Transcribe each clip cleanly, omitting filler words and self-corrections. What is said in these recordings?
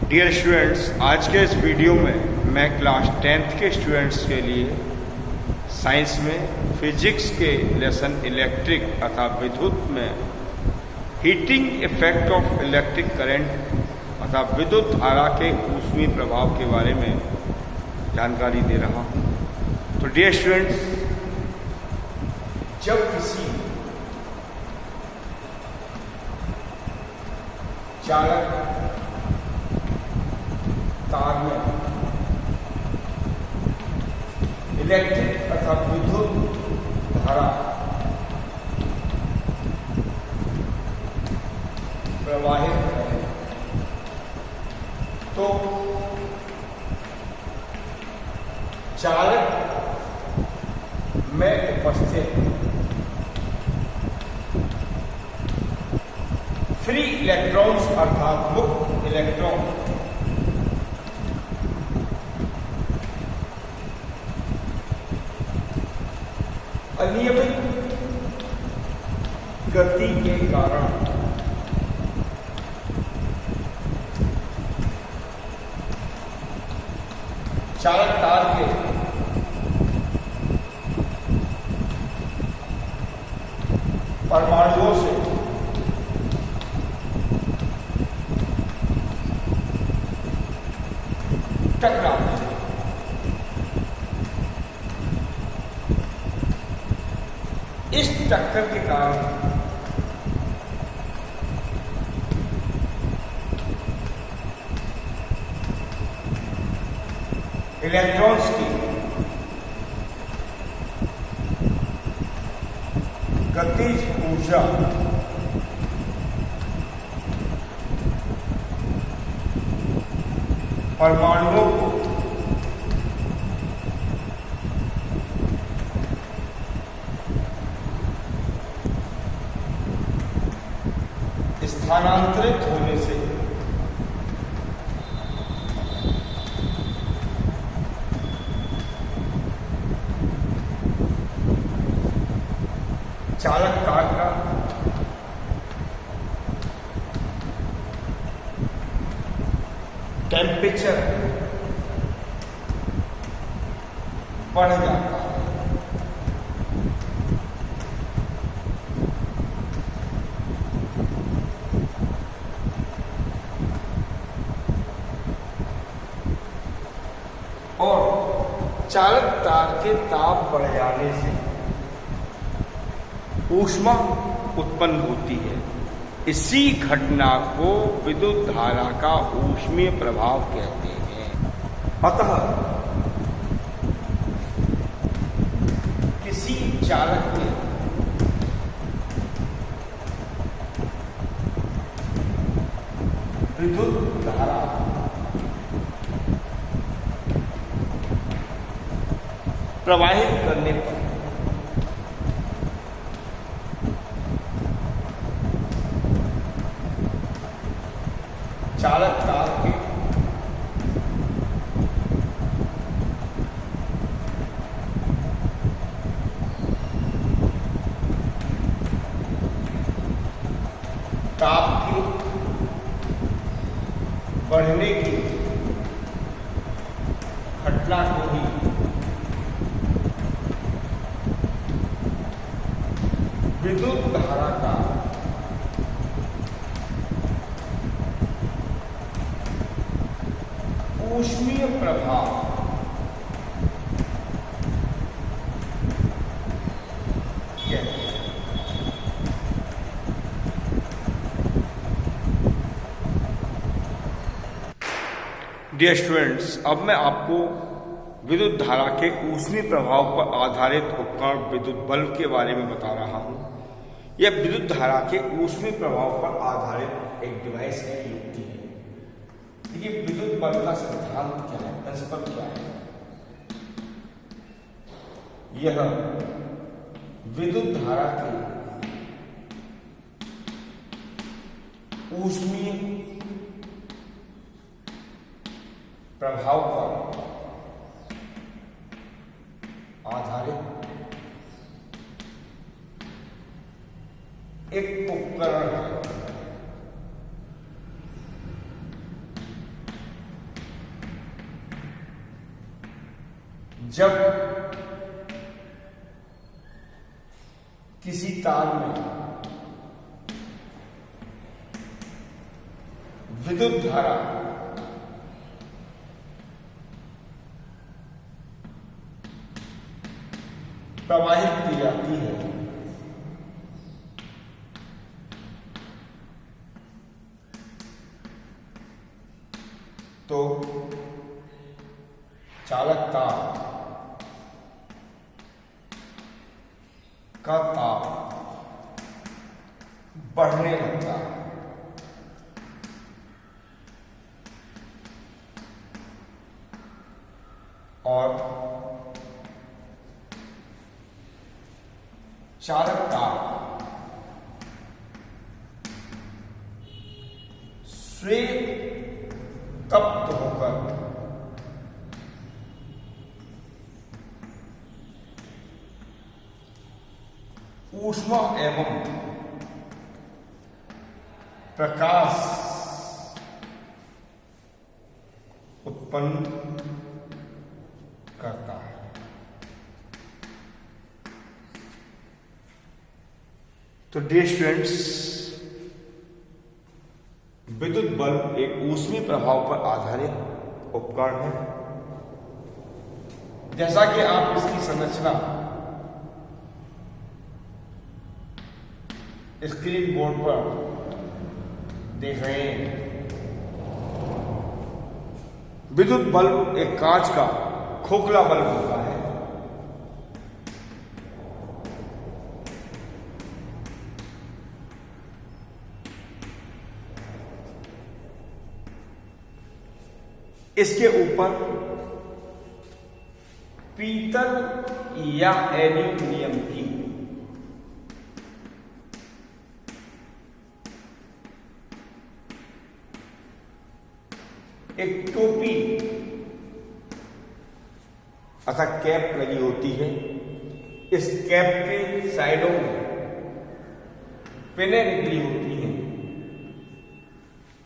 Dear students, आज के इस वीडियो में मैं क्लास 10th के स्टूडेंट्स के लिए साइंस में फिजिक्स के लेसन इलेक्ट्रिक अथा विद्युत में heating effect of electric current अथा विद्युत धारा के ऊष्मीय प्रभाव के बारे में जानकारी दे रहा हूँ। तो डियर स्टूडेंट्स, जब किसी चालक तार में इलेक्ट्रिक अथवा विद्युत धारा प्रवाहित करें तो चालक में उपस्थित फ्री इलेक्ट्रॉन्स अर्थात मुक्त इलेक्ट्रॉन अनियमित गति के कारण चालक तार के परमाणुओं से टकराते हैं। इस टक्कर के कारण इलेक्ट्रॉन्स की गतिज ऊर्जा परमाणुओं को स्थानांतरित होने से चालक तार का टेम्परेचर बढ़ जाता है। और चालक तार के ताप बढ़ जाने से ऊष्मा उत्पन्न होती है। इसी घटना को विद्युत धारा का ऊष्मीय प्रभाव कहते हैं। अतः किसी चालक में विद्युत धारा प्रवाहित करने पर चालक तार के ताप की बढ़ने की घटना को ही विद्युत धारा का ऊष्मीय प्रभाव कहते हैं। डियर स्टूडेंट्स, अब मैं आपको विद्युत धारा के ऊष्मीय प्रभाव पर आधारित उपकरण विद्युत बल्ब के बारे में बता रहा हूं। यह विद्युत धारा के ऊष्मीय प्रभाव पर आधारित एक डिवाइस की युक्ति है। देखिए, विद्युत बल्ब का सिद्धांत क्या है, प्रिंसिपल क्या है। यह विद्युत धारा के ऊष्मीय प्रभाव पर आधारित एक उपकरण है। जब किसी तार में विद्युत धारा प्रवाहित की जाती है तो चालक तार का ताप बढ़ने लगता है और चालक तार श्वेत तप्त होकर ऊष्मा एवं प्रकाश उत्पन्न करता है। तो डियर स्टूडेंट्स, विद्युत बल्ब एक ऊष्मीय प्रभाव पर आधारित उपकरण है। जैसा कि आप इसकी संरचना स्क्रीन बोर्ड पर देख रहे हैं। विद्युत बल्ब एक कांच का खोखला बल्ब होता है। इसके ऊपर पीतल या एल्यूमिनियम की एक टोपी अथवा कैप लगी होती है। इस कैप के साइडों में पिनें निकली होती हैं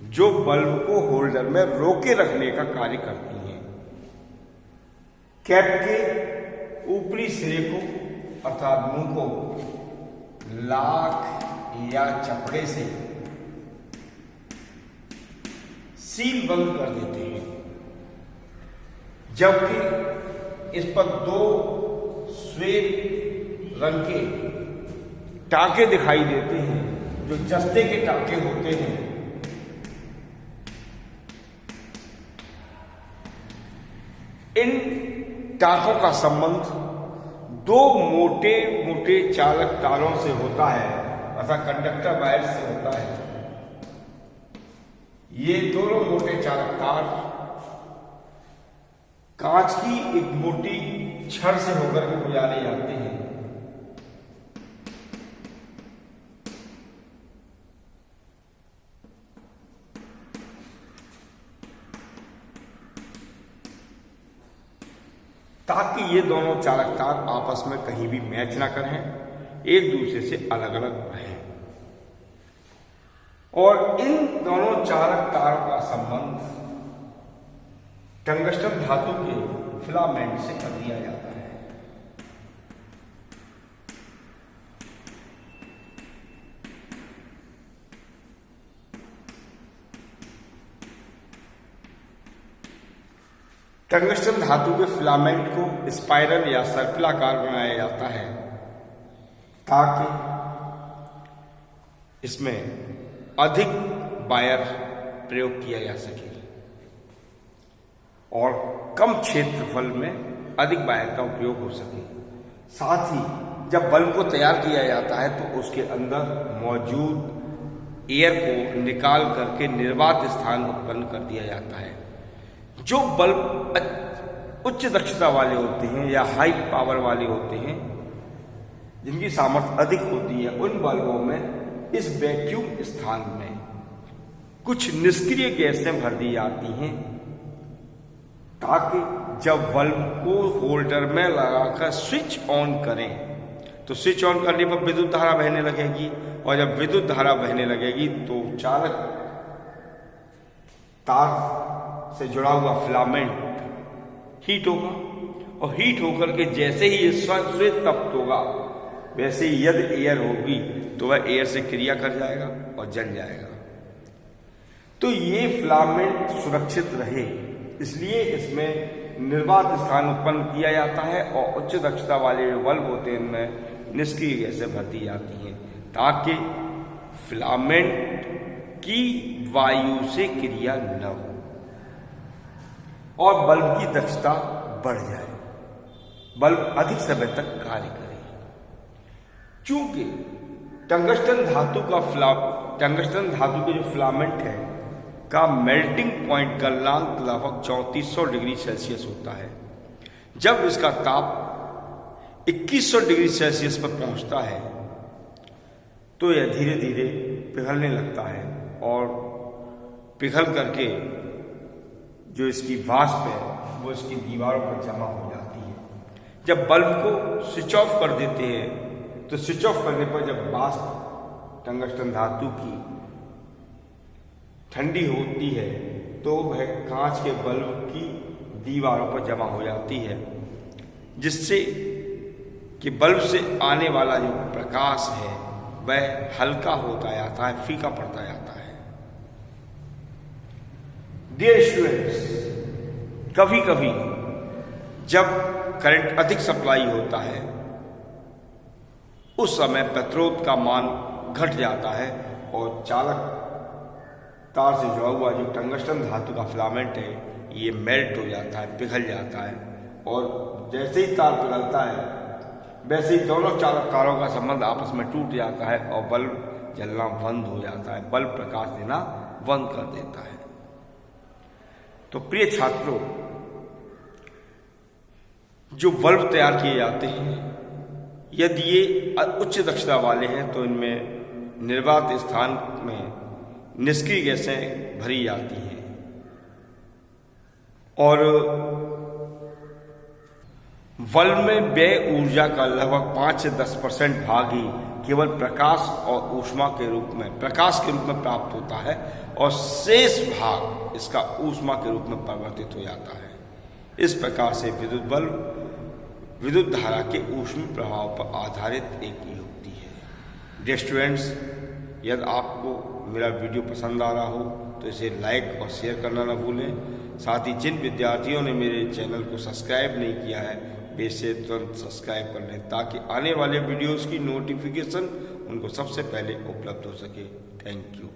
जो बल्ब को होल्डर में रोके रखने का कार्य करती हैं। कैप के ऊपरी सिरे को अर्थात मुंह को लाख या चपड़े से सील बंद कर देते हैं, जबकि इस पर दो श्वेत रंग के टाके दिखाई देते हैं जो जस्ते के टाके होते हैं। इन टाकों का संबंध दो मोटे मोटे चालक तारों से होता है अर्थात कंडक्टर वायर से होता है। ये दोनों मोटे चालक तार कांच की एक मोटी छड़ से होकर के गुजारे जाते हैं। ताकि ये दोनों चालक तार आपस में कहीं भी मैच ना करें, एक दूसरे से अलग अलग रहें। और इन दोनों चालक तारों का संबंध टंगस्टन धातु के फिलामेंट से कर दिया जाता है। टंगस्टन धातु के फिलामेंट को स्पाइरल या सर्पिलाकार बनाया जाता है ताकि इसमें अधिक वायर प्रयोग किया जा सके और कम क्षेत्रफल में अधिक वायर का उपयोग हो सके। साथ ही जब बल्ब को तैयार किया जाता है तो उसके अंदर मौजूद एयर को निकाल करके निर्वात स्थान उत्पन्न कर दिया जाता है। जो बल्ब उच्च दक्षता वाले होते हैं या हाई पावर वाले होते हैं, जिनकी सामर्थ्य अधिक होती है, उन बल्बों में इस वैक्यूम स्थान में कुछ निष्क्रिय गैसें भर दी जाती हैं ताकि जब बल्ब को होल्डर में लगाकर स्विच ऑन करें तो स्विच ऑन करने पर विद्युत धारा बहने लगेगी और जब विद्युत धारा बहने लगेगी तो चालक तार से जुड़ा हुआ फिलामेंट हीट होगा और हीट होकर के जैसे ही ये स्वयं तप्त होगा, वैसे ही यदि एयर होगी तो वह एयर से क्रिया कर जाएगा और जल जाएगा। तो ये फिलामेंट सुरक्षित रहे इसलिए इसमें निर्वात स्थान उत्पन्न किया जाता है और उच्च दक्षता वाले जो बल्ब होते हैं इनमें निष्क्रिय गैसें भरती जाती हैं ताकि फिलामेंट की वायु से क्रिया न हो और बल्ब की दक्षता बढ़ जाए, बल्ब अधिक समय तक कार्य करे। चूंकि टंगस्टन टंगस्टन धातु के जो फिलामेंट है का मेल्टिंग पॉइंट गलनांक लगभग 3400 डिग्री सेल्सियस होता है। जब इसका ताप 2100 डिग्री सेल्सियस पर पहुंचता है तो यह धीरे धीरे पिघलने लगता है और पिघल करके जो इसकी वाष्प है वो इसकी दीवारों पर जमा हो जाती है। जब बल्ब को स्विच ऑफ कर देते हैं तो स्विच ऑफ करने पर जब वाष्प टंगस्टन धातु की ठंडी होती है तो वह कांच के बल्ब की दीवारों पर जमा हो जाती है, जिससे कि बल्ब से आने वाला जो प्रकाश है वह हल्का होता जाता है, फीका पड़ता जाता है। डियर स्टूडेंट्स, कभी कभी जब करंट अधिक सप्लाई होता है उस समय प्रतिरोध का मान घट जाता है और चालक तार से जुड़ा हुआ जो टंगस्टन धातु का फिलामेंट है ये मेल्ट हो जाता है, पिघल जाता है और जैसे ही तार पिघलता है वैसे ही दोनों चालक तारों का संबंध आपस में टूट जाता है और बल्ब जलना बंद हो जाता है, बल्ब प्रकाश देना बंद कर देता है। तो प्रिय छात्रों, जो बल्ब तैयार किए जाते हैं यदि ये उच्च दक्षता वाले हैं तो इनमें निर्वात स्थान में निष्क्रिय गैसें भरी जाती हैं और बल्ब में व्यय ऊर्जा का लगभग 5 से 10% भाग ही केवल प्रकाश और ऊष्मा के रूप में प्राप्त होता है और शेष भाग इसका ऊष्मा के रूप में परिवर्तित हो जाता है। इस प्रकार से विद्युत बल्ब विद्युत धारा के ऊष्मीय प्रभाव पर आधारित एक युक्ति है। डियर स्टूडेंट्स, यदि आपको मेरा वीडियो पसंद आ रहा हो तो इसे लाइक और शेयर करना न भूलें। साथ ही जिन विद्यार्थियों ने मेरे चैनल को सब्सक्राइब नहीं किया है वे इसे तुरंत सब्सक्राइब कर लें ताकि आने वाले वीडियोस की नोटिफिकेशन उनको सबसे पहले उपलब्ध हो सके। Thank you.